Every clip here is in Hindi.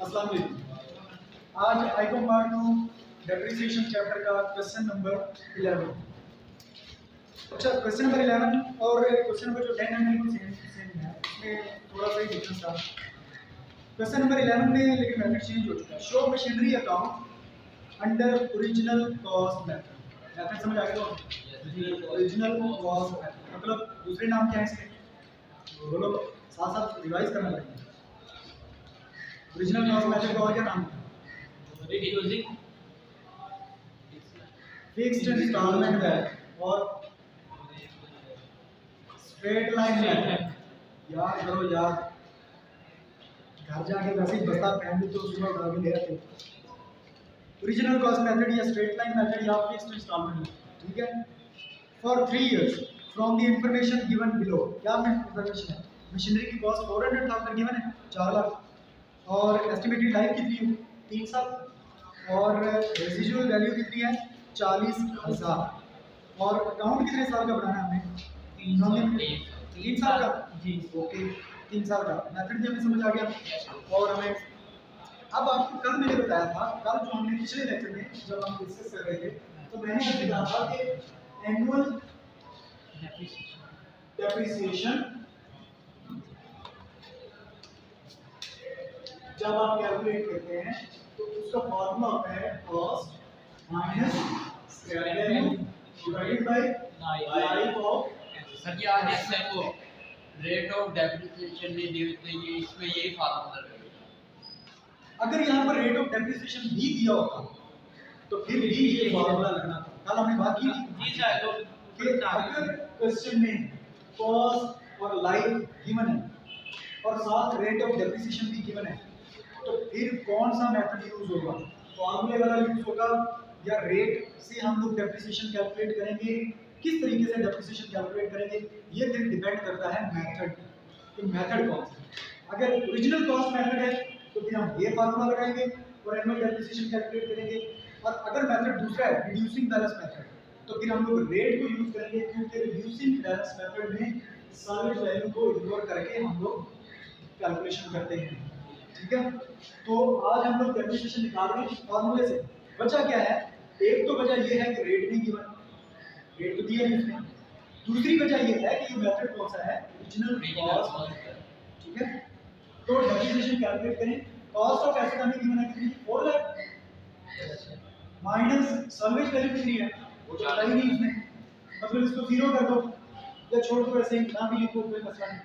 अस्सलाम वालेकुम। आज आइकॉन पार्ट 2 डेप्रिसिएशन चैप्टर का क्वेश्चन नंबर 11। अच्छा, क्वेश्चन नंबर 11 और क्वेश्चन नंबर जो 10 है बिल्कुल सेम है, इसमें थोड़ा सा ही डिफरेंस था। क्वेश्चन नंबर 11 में लेकिन मेथड चेंज हो चुका है। Show machinery account under original cost method. Method समझ आ गया? तो ओरिजिनल कॉस्ट मेथड मतलब दूसरे नाम क्या है इसके? बोलो, साथ साथ रिवाइज करना पड़ेगा। ओरिजिनल कॉस्ट मेथड का और क्या नाम है? रिड्यूसिंग फिक्स्ड इंस्टॉलमेंट मेथड और स्ट्रेट लाइन मेथड। याद करो यार, घर जाके वैसे ही बस्ता पहन ली तो सुबह उठा के ले आते। ओरिजिनल कॉस्ट मेथड या स्ट्रेट लाइन मेथड या फिक्स्ड इंस्टॉलमेंट मेथड, ठीक है। For 3 years from the information given below. क्या इंफॉर्मेशन है? मशीनरी की कॉस्ट 400,000 गिवन है, 4 लाख, और एस्टिमेटेड लाइफ कितनी है? 3 साल, और रेसिजुअल वैल्यू कितनी है? 40,000, और अकाउंट कितने साल का बनाना है हमें? 3 साल का जी। ओके, 3 साल का मेथड भी हमें समझ आ गया। और हमें अब आपको कल मैंने बताया था, कल जो हमने पिछले लेक्चर में जब हम डिस्कस कर रहे थे तो मैंने आपसे कहा था कि एनुअल डेप्रिसिएशन जब आप कैलकुलेट करते हैं तो उसका फॉर्मूला होता है cost minus scrap value divided by life of. Sir जी आज जैसे वो रेट ऑफ डेप्रिसिएशन नहीं दी तो ये इसमें यही फार्मूला लगेगा। अगर यहाँ पर रेट ऑफ डेप्रिसिएशन भी दिया होता तो फिर भी ये फॉर्मूला लगना था। कल हमने बात की थी जी सर, तो कि अगर क्वेश्चन में कॉस्ट और लाइफ गिवन है और साथ रेट ऑफ डेप्रिसिएशन भी गिवन है तो फिर कौन सा मेथड यूज होगा? फॉर्मूले वाला यूज होगा या रेट से हम लोग डेप्रिसिएशन कैलकुलेट करेंगे? किस तरीके से डेप्रिसिएशन कैलकुलेट करेंगे ये फिर डिपेंड करता है मेथड कि मेथड कौन सा है। अगर ओरिजिनल कॉस्ट मेथड है तो फिर हम ये फार्मूला लगाएंगे और एनुअल डेप्रिसिएशन कैलकुलेट करेंगे, और अगर मेथड दूसरा है रिड्यूसिंग बैलेंस मेथड तो फिर हम लोग रेट को यूज करेंगे, क्योंकि रिड्यूसिंग बैलेंस मेथड में सॉलिड वैल्यू को इग्नोर करके हम लोग कैलकुलेशन करते हैं, ठीक है। तो आज हम लोग डेप्रिसिएशन निकाल रहे हैं फार्मूले से। वजह क्या है? एक तो वजह ये है कि रेट नहीं गिवन, रेट तो दिया नहीं उसने। दूसरी वजह ये है कि ये मेथड कौन सा है? ओरिजिनल कॉस्ट, ठीक है। तो डेप्रिसिएशन कैलकुलेट करें। कॉस्ट ऑफ एसेट हमें गिवन है कितनी? 4 लाख माइनस सॉल्वेज वैल्यू कितनी है? वो तो पता ही नहीं उसने, मतलब इसको जीरो कर दो या छोड़ दो, ऐसे ही ना भी लिखो कोई मसला नहीं।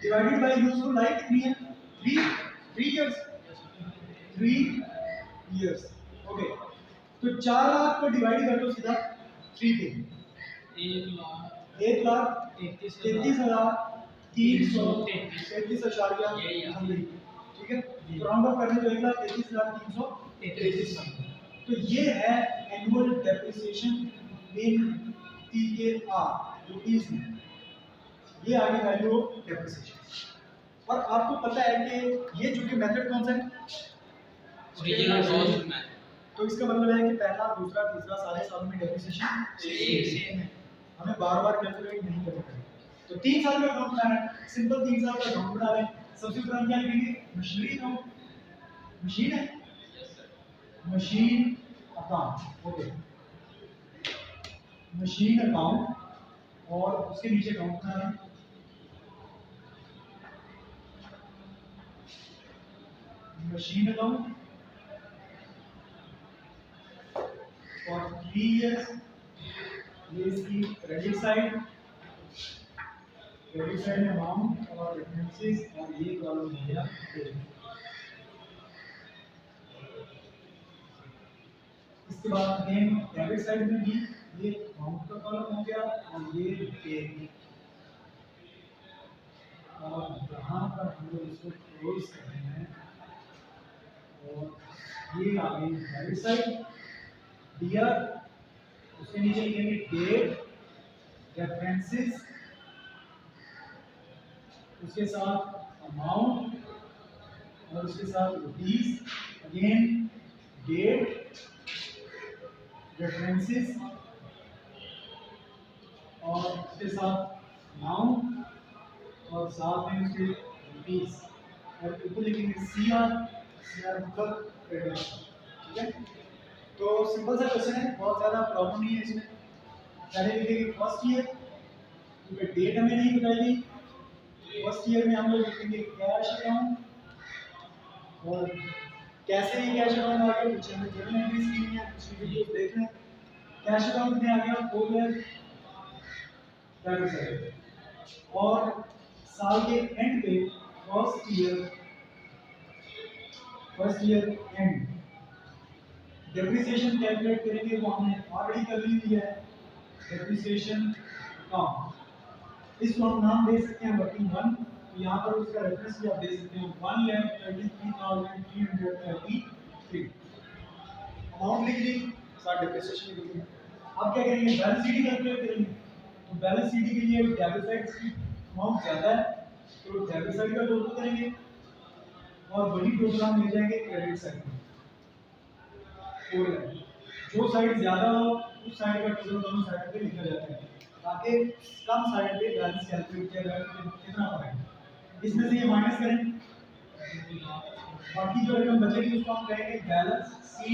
डिवाइडेड बाय यूजफुल लाइफ कितनी है? 3 इयर्स, 3 इयर्स। ओके, तो 4 लाख को डिवाइड कर दो सीधा 3 पे। 1,33,333, ठीक है। तो राउंड ऑफ करने तो 1,33,333। तो ये है एनुअल डेप्रिसिएशन इन PAR रुपीस में, ये आ गई वैल्यू ऑफ डेप्रिसिएशन। और आपको पता है कि ये जो कि मेथड कौन सा है? ओरिजिनल कॉस्ट में तो इसका मतलब है कि पहला, दूसरा, तीसरा सारे सालों में डेप्रिसिएशन सेम है, हमें बार बार कैलकुलेट नहीं करना पड़ेगा। तो 3 साल का अकाउंट बनाना है, सिंपल 3 साल का अकाउंट बना लें। सबसे पहले हम क्या लिखेंगे? मशीनरी अकाउंट, मशीन है, machine account, okay, machine account, और उसके नीचे अकाउंट बना लें। मशीन अकाउंट for 3 years, ये इसकी क्रेडिट साइड में अमाउंट और रेफरेंसेस, और ये कॉलम हो गया डेबिट। इसके बाद अगेन डेबिट साइड में भी ये अमाउंट का कॉलम हो गया और ये पे, और यहाँ पर हम लोग इसको क्लोज करते हैं और ये आ गई डेबिट साइड। डियर, उसके नीचे लिखेंगे डेट, रेफरेंसेस, उसके साथ अमाउंट और उसके साथ रुपीस, अगेन डेट, रेफरेंसेस और उसके साथ अमाउंट और साथ में उसके रुपीस, और ऊपर लिखेंगे CR CR मतलब क्रेडिट, ठीक है। तो सिंपल सा क्वेश्चन है, बहुत ज़्यादा प्रॉब्लम नहीं है इसमें। पहले लिखेंगे फर्स्ट ईयर, क्योंकि डेट हमें नहीं बताई। फर्स्ट ईयर में हम लोग लिखेंगे कैश अकाउंट, और कैसे ये कैश अकाउंट आ गया कुछ हमें जर्नल एंट्रीज की है, कुछ वीडियो देख लें। कैश अकाउंट में आ गया 4 लाख, दैट इज इट। और साल के एंड पे first year and depreciation calculate करेंगे, वो हमने ऑलरेडी कर ली है, डेप्रिसिएशन अकाउंट। इसको हम नाम दे सकते हैं वर्किंग वन, तो यहाँ पर उसका रेफरेंस भी आप दे सकते हैं 1,33,333। अमाउंट लिख दी, साथ डेप्रिसिएशन लिख दी। अब क्या करेंगे, बैलेंस शीट कैलकुलेट करेंगे। तो बैलेंस शीट के लिए डेबिट साइड की अमाउंट ज़्यादा है, तो डेबिट साइड का टोटल करेंगे, और वही टोटल हम ले जाएंगे क्रेडिट साइड में। जो साइड ज़्यादा हो उस साइड का टोटल दोनों साइड पे लिखा जाता है, ताकि कम साइड पे बैलेंस कैलकुलेट किया जाए कि कितना पड़ेगा। इसमें से ये माइनस करें, बाकी जो रकम बचेगी उसको हम कहेंगे बैलेंस सी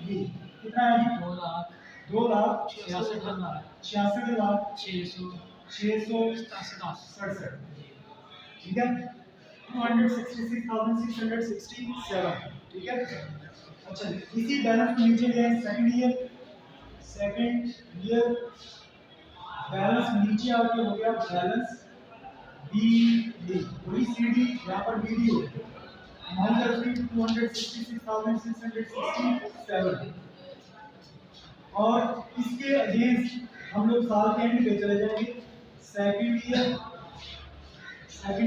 डी। कितना है जी? 2,66,667, ठीक है, 266,667, ठीक है। अच्छा, इसी बैलेंस को नीचे ले आए सेकंड ईयर बैलेंस नीचे आके हो गया बैलेंस बी डी, वही सी डी यहाँ पर बी डी हो गया। अमाउंट है उसकी 266,667, और इसके अगेंस्ट हम लोग साल के एंड पे चले जाएंगे, सेकंड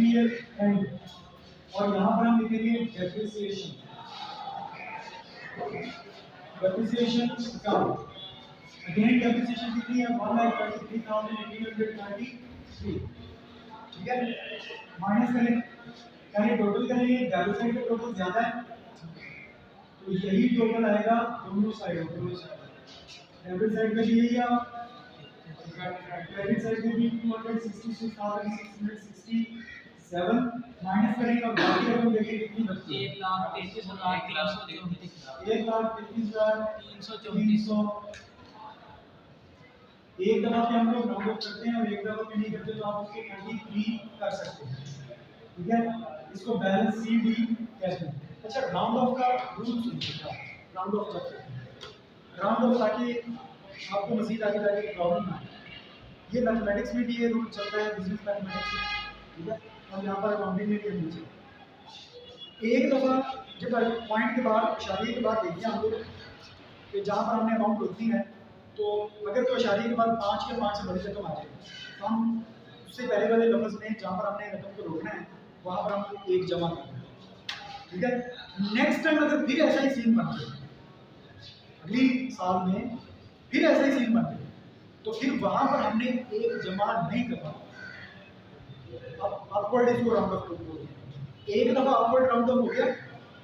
ईयर एंड, और यहाँ पर हम लिखेंगे डेप्रिसिएशन अकाउंट। अगेन डेप्रिसिएशन कितनी है? 1,33,833, ठीक है। माइनस करें, पहले टोटल करेंगे, डेबिट साइड का टोटल ज्यादा है, तो यही टोटल आएगा दोनों साइड। डेबिट साइड का भी यही है, क्रेडिट साइड में भी 266,667 माइनस करेंगे, और बाकी रकम देखिए कितनी बचती है, 1,33,334। एक दफा पे हम लोग राउंड ऑफ करते हैं और एक दफा पे नहीं करते, तो आप उसके 33 कर सकते हैं, ठीक है। इसको बैलेंस सी डी कहते हैं। अच्छा, राउंड ऑफ का रूल सुनिएगा, राउंड ऑफ करते हैं, राउंड ऑफ, ताकि आपको मजीद आगे जाके प्रॉब्लम ना आए। ये मैथमेटिक्स में भी ये रूल चलता है, बिजनेस मैथमेटिक्स में, ठीक है, और यहाँ पर अकाउंटिंग में भी रूल चलता है। एक दफा जब पॉइंट के बाद, इशारे के बाद देखिए हम लोग कि जहाँ पर हमने अमाउंट रोकनी है, तो अगर तो इशारे के बाद 5 या 5 से बड़ी रकम आ जाए, तो हम उससे पहले वाले लफ्ज़ में जहाँ पर हमने रकम को रोकना है वहाँ पर हम एक जमा करते हैं, ठीक है। नेक्स्ट टाइम अगर फिर ऐसा ही सीन बन जाए, अगली साल में फिर ऐसा ही सीन बन जाए, तो फिर वहाँ पर हमने एक जमा नहीं करना। अब अपवर्ड इसको राउंड ऑफ कर दिया, एक दफ़ा अपवर्ड राउंड ऑफ हो गया,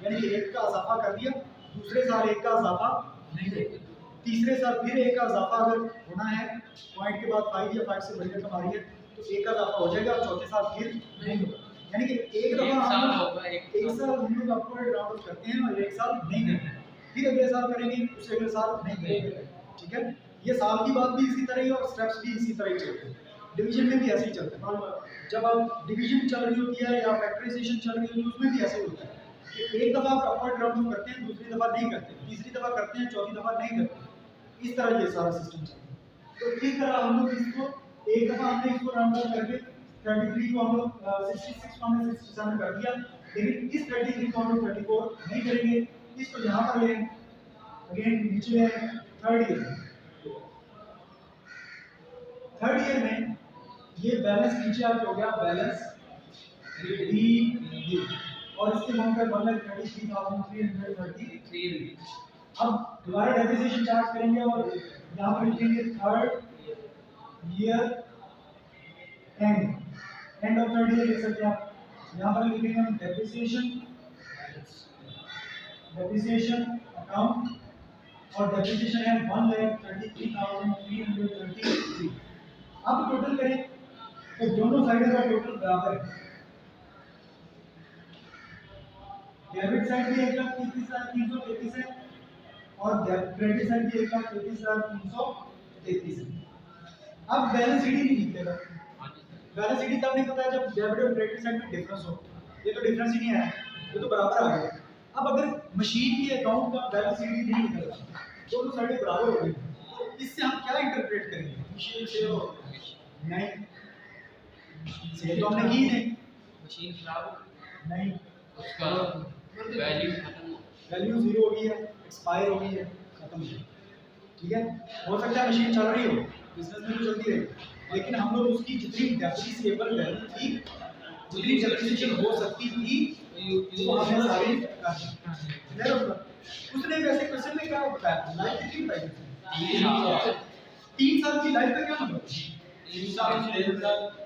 यानी कि एक का इजाफा कर दिया, दूसरे साल एक का इजाफा नहीं देगा, तीसरे साल फिर एक का इजाफा अगर होना है, पॉइंट के बाद 5 या 5 से बड़ी रकम आ रही है, तो एक का इजाफा हो जाएगा, और चौथे साल फिर नहीं होगा। यानी कि एक दफा एक साल हम लोग अपवर्ड राउंड ऑफ करते हैं और एक साल नहीं करते हैं, फिर अगले साल करेंगे, उससे अगले साल नहीं करेंगे, ठीक है। ये साल की बात भी इसी तरह ही, और स्टेप्स भी इसी तरह ही चलते हैं। डिवीजन में भी ऐसे ही चलता है, जब आप डिवीजन चल रही होती है या फैक्टराइजेशन चल रही होती है, उसमें भी ऐसे ही होता है कि एक दफ़ा आप अपवर्ड राउंड ऑफ करते हैं, दूसरी दफ़ा नहीं करते, तीसरी दफ़ा करते हैं, चौथी दफ़ा नहीं करते, इस तरह ये सारा सिस्टम चलता है। तो इस तरह हम लोग इसको एक दफ़ा हमने इसको राउंड ऑफ करके 33 को हम लोग 66 को हमने 67 कर दिया, लेकिन इस 33 को हम लोग 34 नहीं करेंगे, इसको यहाँ पर ले अगेन नीचे ले थर्ड ईयर में ये बैलेंस नीचे आके हो गया बैलेंस डी, और इसके अमाउंट का 1,33,333। अब दोबारा डेप्रिसिएशन चार्ज करेंगे, और यहाँ पर लिखेंगे third year end of third year लिख सकते हैं आप। यहाँ पर लिखेंगे हम डेप्रिसिएशन अकाउंट, और डेप्रिसिएशन है 1,33,333। अब टोटल करें तो दोनों साइड का टोटल बराबर है, डेबिट साइड भी 1,33,333 है और क्रेडिट साइड भी 1,33,333 है। अब बैलेंस शीट ही नहीं निकलेगा। बैलेंस शीट तब नहीं पता है जब डेबिट और क्रेडिट साइड में डिफरेंस हो। ये तो डिफरेंस ही नहीं आया, ये तो बराबर आ गया। अब अगर मशीन की अकाउंट का बैलेंस शीट ही नहीं निकला, दोनों साइडें बराबर हो गई, तो इससे हम क्या इंटरप्रेट करेंगे? मशीन से हो नहीं, सेल तो हमने की नहीं, मशीन खराब हो नहीं, उसका वैल्यू खत्म हो वैल्यू जीरो हो गई है, एक्सपायर हो गई है, खत्म हो गई। ठीक है, हो सकता है मशीन चल रही हो, बिजनेस में तो चलती रही, लेकिन हम लोग उसकी जितनी डेप्रिसिएबल वैल्यू थी, जितनी डेप्रिसिएशन हो सकती थी, वो हमने सारी कर दी। उसने वैसे क्वेश्चन में क्या बताया, लाइफ कितनी पाई? 3 साल की लाइफ का क्या मतलब? 3 साल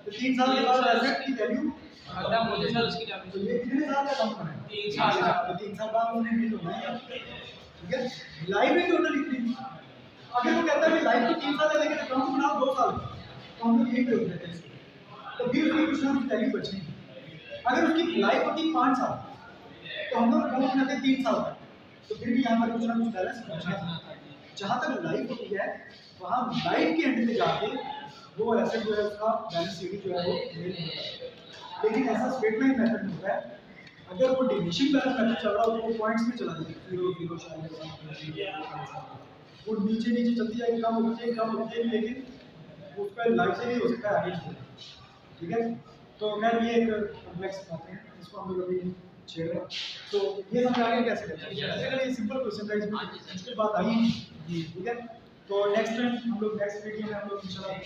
तो 3 साल के बाद एसेट की वैल्यू खत्म हो जाए उसकी तो ये कितने साल का काम है? 3 साल का। तो 3 साल बाद उन्होंने भी तो नहीं, ठीक है, लाइफ ही टोटल इतनी थी। अगर वो कहता है कि लाइफ की 3 साल है लेकिन अकाउंट बनाओ 2 साल, तो हम लोग यही कर देते हैं इसको। तो फिर उसकी कुछ ना कुछ वैल्यू बचेगी। अगर उसकी लाइफ होती 5 साल, तो हम लोग अकाउंट बनाते 3 साल तक, तो फिर भी यहाँ पर कुछ ना कुछ बैलेंस बचना था। जहाँ तक लाइफ होती है, वहाँ लाइफ के एंड में जाके वो एसेट जो है उसका बैलेंस शीट जो है वो मेल होता है। लेकिन ऐसा स्ट्रेट लाइन मेथड में होता है, अगर वो डिमिनिशिंग बैलेंस मेथड चल रहा हो तो वो पॉइंट्स में चला जाएगा, 0 0 शायद वो नीचे नीचे चलती जाएगी, कम होती जाएगी, कम होती जाएगी, लेकिन उसका लाइफ से नहीं हो सकता है आगे नहीं होगा। ठीक है, तो मैं ये एक कॉम्प्लेक्स बात है, इसको हम लोग अभी छेड़ रहे हैं। तो ये समझ आ गया कैसे करते हैं? बेसिकली सिंपल क्वेश्चन था, इसमें मुश्किल बात आई नहीं। ठीक है, तो नेक्स्ट टाइम हम लोग नेक्स्ट वीडियो में हम लोग इंशाल्लाह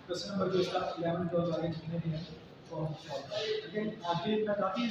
क्वेश्चन नंबर जो इसका 11 12 आगे जितने भी हैं तो ठीक है, आज भी मैं काफ़ी